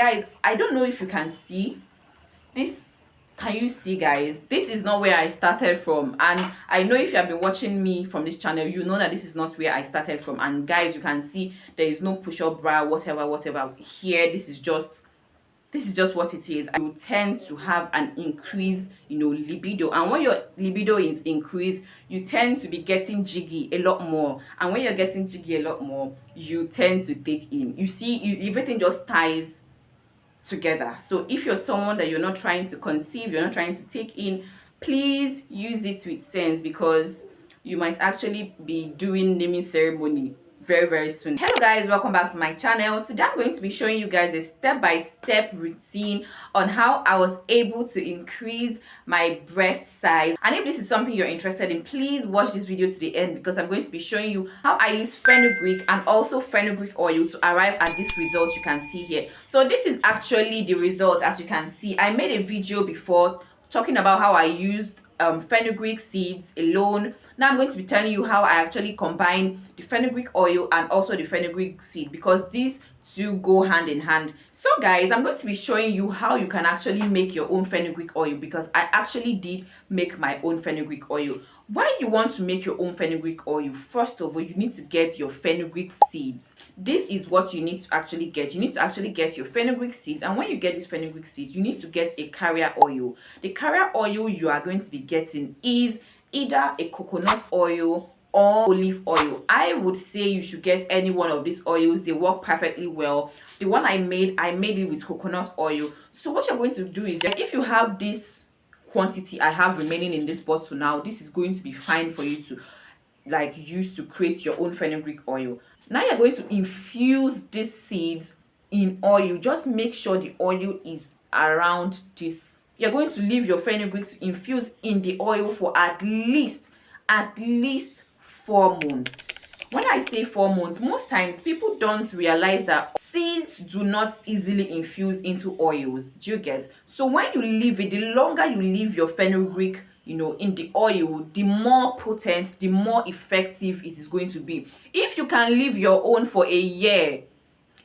Guys, I don't know if you can see this. Can you see, guys? This is not where I started from, and I know if you have been watching me from this channel, you know that this is not where I started from. And guys, you can see there is no push-up bra, whatever here. This is just what it is. You tend to have an increase, libido, and when your libido is increased, you tend to be getting jiggy a lot more, and when you're getting jiggy a lot more, you tend to take in. You see, everything just ties together. So if you're someone that you're not trying to conceive, you're not trying to take in, please use it with sense, because you might actually be doing naming ceremony very soon. Hello guys, welcome back to my channel. Today I'm going to be showing you guys a step-by-step routine on how I was able to increase my breast size. And if this is something you're interested in, please watch this video to the end, because I'm going to be showing you how I use fenugreek and also fenugreek oil to arrive at this result you can see here. So this is actually the result. As you can see, I made a video before talking about how I used fenugreek seeds alone. Now I'm going to be telling you how I actually combine the fenugreek oil and also the fenugreek seed, because these two go hand in hand. So guys, I'm going to be showing you how you can actually make your own fenugreek oil, because I actually did make my own fenugreek oil. When you want to make your own fenugreek oil, first of all, you need to get your fenugreek seeds. This is what you need to actually get. You need to actually get your fenugreek seeds, and when you get these fenugreek seeds, you need to get a carrier oil. The carrier oil you are going to be getting is either a coconut oil or olive oil. I would say you should get any one of these oils. They work perfectly well. The one I made it with coconut oil. So what you're going to do is, if you have this quantity I have remaining in this bottle now, this is going to be fine for you to use to create your own fenugreek oil. Now you're going to infuse these seeds in oil. Just make sure the oil is around this. You're going to leave your fenugreek to infuse in the oil for at least 4 months. When I say 4 months, most times people don't realize that seeds do not easily infuse into oils. Do you get? So when you leave it, the longer you leave your fenugreek in the oil, the more potent, the more effective it is going to be. If you can leave your own for a year,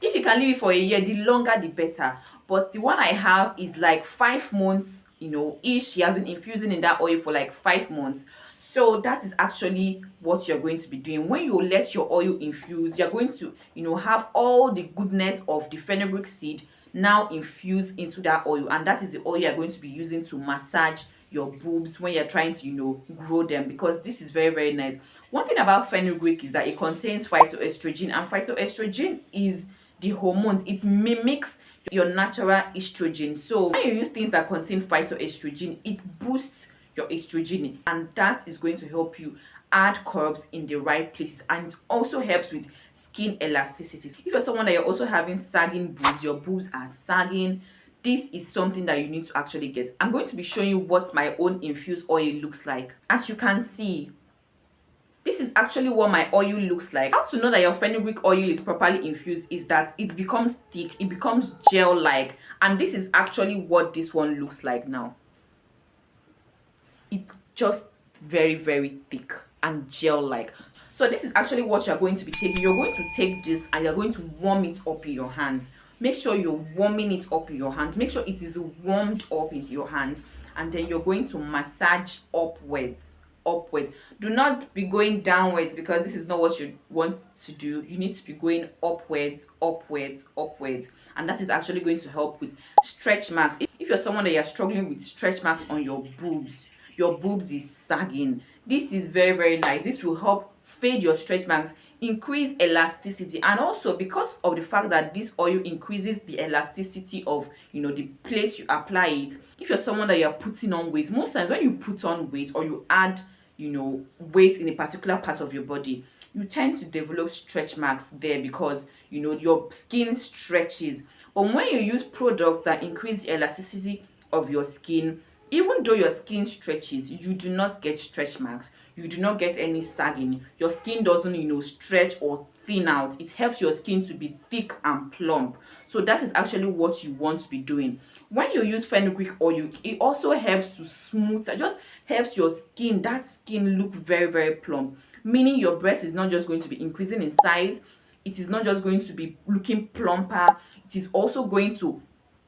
the longer the better. But the one I have is like 5 months, ish. She has been infusing in that oil for like 5 months. So that is actually what you're going to be doing. When you let your oil infuse, you're going to have all the goodness of the fenugreek seed now infused into that oil, and that is the oil you're going to be using to massage your boobs when you're trying to grow them, because this is very nice. One thing about fenugreek is that it contains phytoestrogen, and phytoestrogen is the hormones. It mimics your natural estrogen. So when you use things that contain phytoestrogen, it boosts your estrogen, and that is going to help you add curves in the right places, and it also helps with skin elasticity. If you're someone that you're also having sagging boobs, your boobs are sagging, this is something that you need to actually get. I'm going to be showing you what my own infused oil looks like. As you can see, this is actually what my oil looks like. How to know that your fenugreek oil is properly infused is that it becomes thick, it becomes gel-like, and this is actually what this one looks like now. It's just very thick and gel-like. So this is actually what you're going to be taking. You're going to take this and you're going to warm it up in your hands. Make sure you're warming it up in your hands. Make sure it is warmed up in your hands, and then you're going to massage upwards. Do not be going downwards, because this is not what you want to do. You need to be going upwards, and that is actually going to help with stretch marks. If you're someone that you're struggling with stretch marks on your boobs is sagging, this is very nice. This will help fade your stretch marks, increase elasticity, and also because of the fact that this oil increases the elasticity of the place you apply it. If you're someone that you're putting on weight, most times when you put on weight or you add weight in a particular part of your body, you tend to develop stretch marks there, because your skin stretches. But when you use products that increase the elasticity of your skin, even though your skin stretches, you do not get stretch marks. You do not get any sagging. Your skin doesn't stretch or thin out. It helps your skin to be thick and plump. So that is actually what you want to be doing. When you use fenugreek oil, it also helps to smooth. It just helps your skin, that skin look very plump. Meaning your breast is not just going to be increasing in size, it is not just going to be looking plumper, it is also going to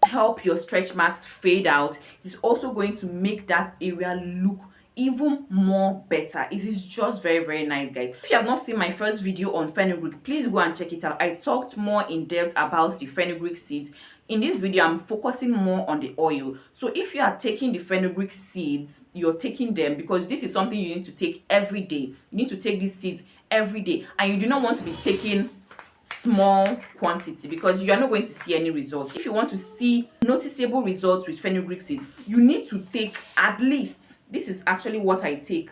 help your stretch marks fade out. It is also going to make that area look even more better. It is just very nice, guys. If you have not seen my first video on fenugreek, please go and check it out. I talked more in depth about the fenugreek seeds. In this video, I'm focusing more on the oil. So if you are taking the fenugreek seeds, you're taking them because this is something you need to take every day. You need to take these seeds every day, and you do not want to be taking small quantity because you are not going to see any results. If you want to see noticeable results with fenugreek seed, you need to take at least, this is actually what I take.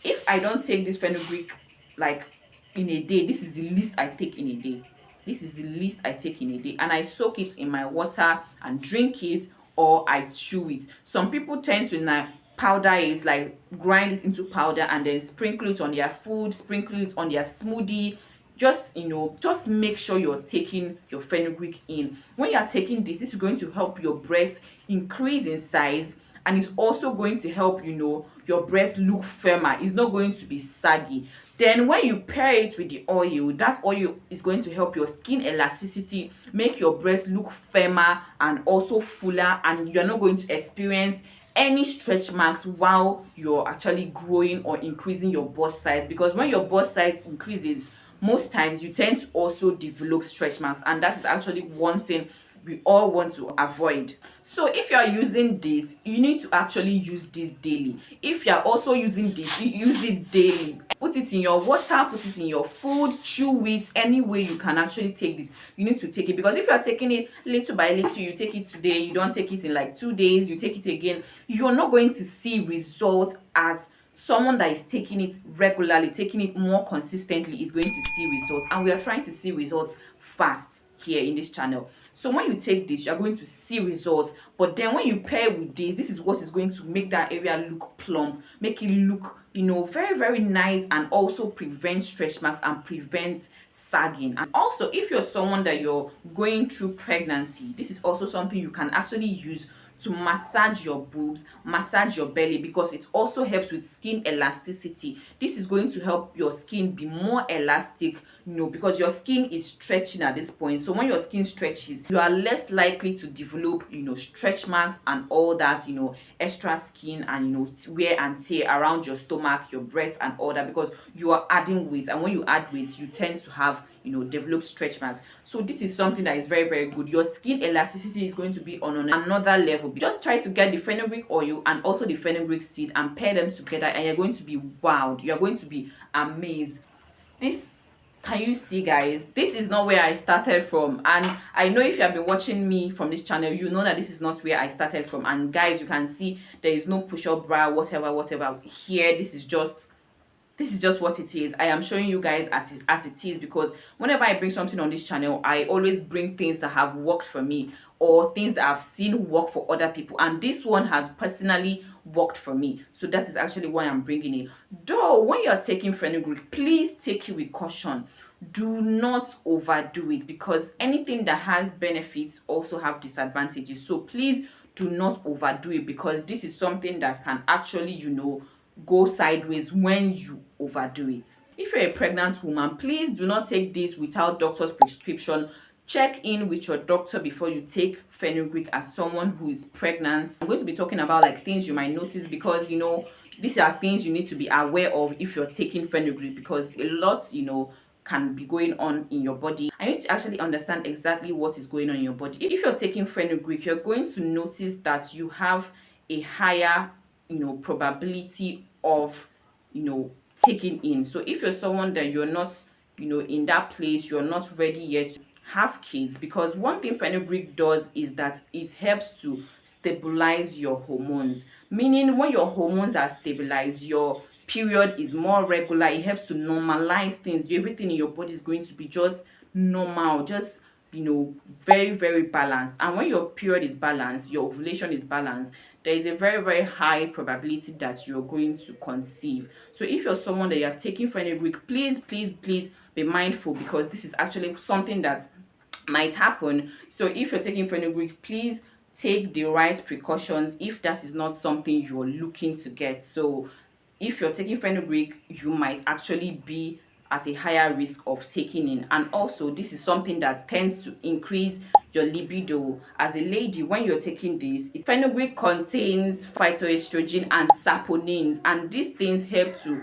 If I don't take this fenugreek like in a day, this is the least I take in a day. This is the least I take in a day, and I soak it in my water and drink it, or I chew it. Some people tend to now powder it, like grind it into powder and then sprinkle it on their food, sprinkle it on their smoothie. Just, just make sure you're taking your fenugreek in. When you're taking this is going to help your breast increase in size, and it's also going to help your breast look firmer. It's not going to be saggy. Then when you pair it with the oil, that oil is going to help your skin elasticity, make your breast look firmer and also fuller, and you're not going to experience any stretch marks while you're actually growing or increasing your bust size. Because when your bust size increases, most times you tend to also develop stretch marks, and that is actually one thing we all want to avoid. So if you are using this, you need to actually use this daily. If you are also using this, you use it daily. Put it in your water, put it in your food, chew it. Any way you can actually take this, you need to take it. Because if you are taking it little by little, you take it today, you don't take it in like 2 days, you take it again, you're not going to see results as someone that is taking it regularly, taking it more consistently is going to see results. And we are trying to see results fast here in this channel. So when you take this, you are going to see results. But then when you pair with this is what is going to make that area look plump, make it look very nice, and also prevent stretch marks and prevent sagging. And also, if you're someone that you're going through pregnancy, this is also something you can actually use to massage your boobs, massage your belly, because it also helps with skin elasticity. This is going to help your skin be more elastic, because your skin is stretching at this point. So when your skin stretches, you are less likely to develop stretch marks and all that extra skin and wear and tear around your stomach, your breast and all that, because you are adding weight, and when you add weight you tend to have develop stretch marks. So this is something that is very good. Your skin elasticity is going to be on another level. Just try to get the fenugreek oil and also the fenugreek seed and pair them together, and you're going to be wowed. You're going to be amazed. This, can you see, guys, this is not where I started from. And I know if you have been watching me from this channel, you know that this is not where I started from. And guys, you can see there is no push-up bra, whatever here. This is just what it is. I am showing you guys as it is, because whenever I bring something on this channel, I always bring things that have worked for me or things that I've seen work for other people, and this one has personally worked for me. So that is actually why I'm bringing it. Though when you're taking fenugreek, please take it with caution. Do not overdo it, because anything that has benefits also have disadvantages. So please do not overdo it, because this is something that can actually go sideways when you overdo it. If you're a pregnant woman, please do not take this without doctor's prescription. Check in with your doctor before you take fenugreek as someone who is pregnant. I'm going to be talking about like things you might notice, because these are things you need to be aware of if you're taking fenugreek, because a lot can be going on in your body. I need to actually understand exactly what is going on in your body. If you're taking fenugreek, you're going to notice that you have a higher probability of taking in. So if you're someone that you're not in that place, you're not ready yet to have kids, because one thing fenugreek does is that it helps to stabilize your hormones, meaning when your hormones are stabilized, your period is more regular. It helps to normalize things. Everything in your body is going to be just normal, just very balanced. And when your period is balanced, your ovulation is balanced, there is a very high probability that you're going to conceive. So if you're someone that you're taking fenugreek, please be mindful, because this is actually something that might happen. So if you're taking fenugreek, please take the right precautions if that is not something you're looking to get. So if you're taking fenugreek, you might actually be at a higher risk of taking in. And also this is something that tends to increase your libido. As a lady, when you're taking this, fenugreek contains phytoestrogen and saponins, and these things help to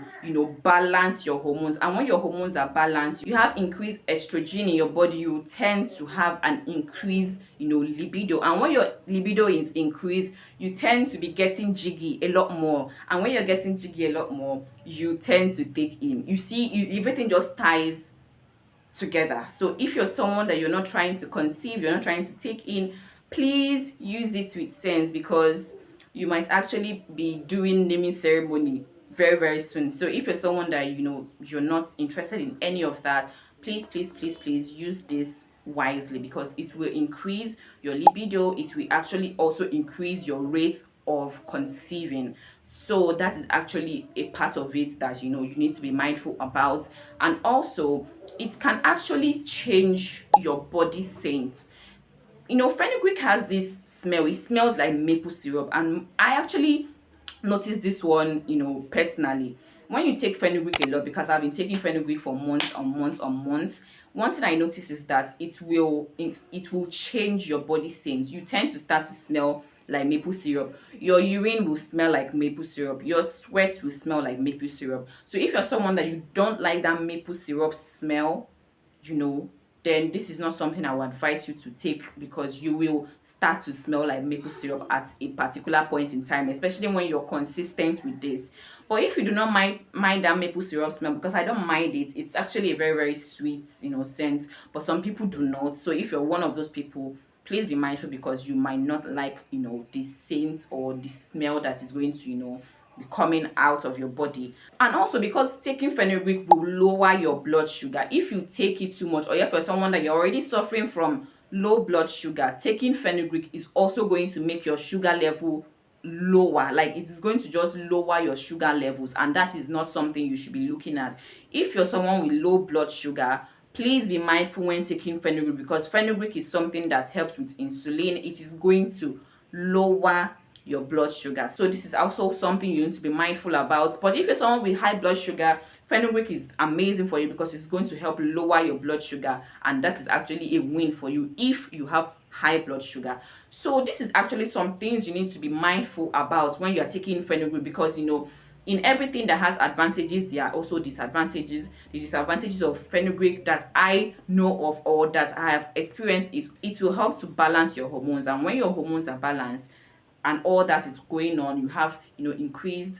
balance your hormones. And when your hormones are balanced, you have increased estrogen in your body, you tend to have an increased libido. And when your libido is increased, you tend to be getting jiggy a lot more. And when you're getting jiggy a lot more, you tend to take in. You see, everything just ties together. So if you're someone that you're not trying to conceive, you're not trying to take in, please use it with sense, because you might actually be doing naming ceremony very very soon. So if you're someone that you're not interested in any of that, please please please please use this wisely, because it will increase your libido. It will actually also increase your rate of conceiving. So that is actually a part of it that you need to be mindful about. And also, it can actually change your body scent. Fenugreek has this smell. It smells like maple syrup, and I actually noticed this one personally. When you take fenugreek a lot, because I've been taking fenugreek for months on months on months, one thing I notice is that it will change your body scent. You tend to start to smell like maple syrup. Your urine will smell like maple syrup. Your sweat will smell like maple syrup. So if you're someone that you don't like that maple syrup smell, you know then this is not something I would advise you to take, because you will start to smell like maple syrup at a particular point in time, especially when you're consistent with this. But if you do not mind that maple syrup smell, because I don't mind it, it's actually a very very sweet scent, but some people do not. So if you're one of those people, please be mindful, because you might not like the scent or the smell that is going to be coming out of your body. And also, because taking fenugreek will lower your blood sugar. If you take it too much, or if you're someone that you're already suffering from low blood sugar, taking fenugreek is also going to make your sugar level lower. Like, it is going to just lower your sugar levels, and that is not something you should be looking at. If you're someone with low blood sugar, please be mindful when taking fenugreek, because fenugreek is something that helps with insulin. It is going to lower your blood sugar. So this is also something you need to be mindful about. But if you're someone with high blood sugar, fenugreek is amazing for you, because it's going to help lower your blood sugar, and that is actually a win for you if you have high blood sugar. So this is actually some things you need to be mindful about when you are taking fenugreek, because in everything that has advantages, there are also disadvantages. The disadvantages of fenugreek that I know of, or that I have experienced, is it will help to balance your hormones. And when your hormones are balanced and all that is going on, you have increased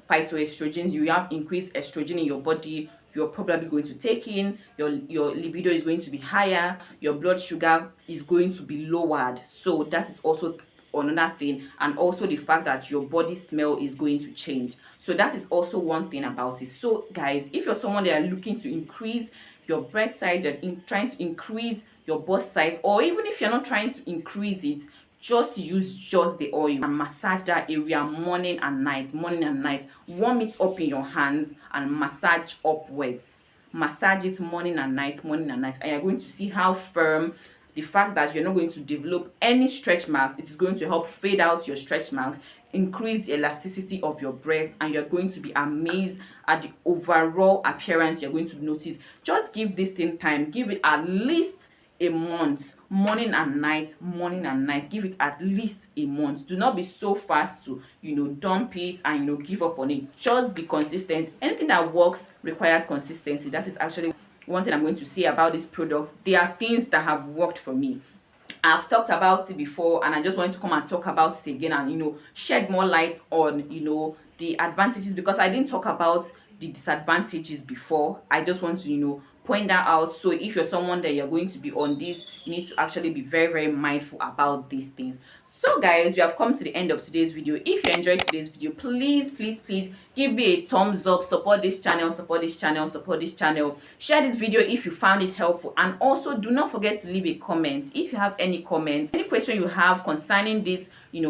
phytoestrogens, you have increased estrogen in your body, you're probably going to take in, your libido is going to be higher, your blood sugar is going to be lowered. So that is also another thing. And also the fact that your body smell is going to change. So that is also one thing about it. So guys, if you're someone that are looking to increase your breast size, you're trying to increase your bust size, or even if you're not trying to increase it, just use just the oil and massage that area morning and night. Warm it up in your hands and massage upwards. Massage it morning and night, and you're going to see how firm. The fact that you're not going to develop any stretch marks, it is going to help fade out your stretch marks, increase the elasticity of your breast, and you're going to be amazed at the overall appearance you're going to notice. Just give this thing time. Give it at least a month, morning and night. Give it at least a month. Do not be so fast to dump it and give up on it. Just be consistent. Anything that works requires consistency. That is actually one thing I'm going to say about these products. There are things that have worked for me. I've talked about it before, and I just want to come and talk about it again, and shed more light on the advantages, because I didn't talk about the disadvantages before. I just want to point that out. So if you're someone that you're going to be on this, you need to actually be very very mindful about these things. So guys, we have come to the end of today's video. If you enjoyed today's video, please please please give me a thumbs up. Support this channel, share this video if you found it helpful, and also do not forget to leave a comment. If you have any comments, any question you have concerning this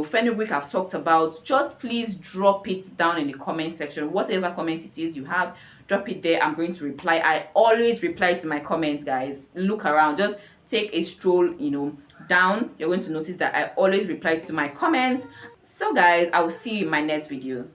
fenugreek I've talked about, just please drop it down in the comment section. Whatever comment it is you have, drop it there. I'm going to reply. I always reply to my comments, guys. Look around, just take a stroll down. You're going to notice that I always reply to my comments. So guys, I will see you in my next video.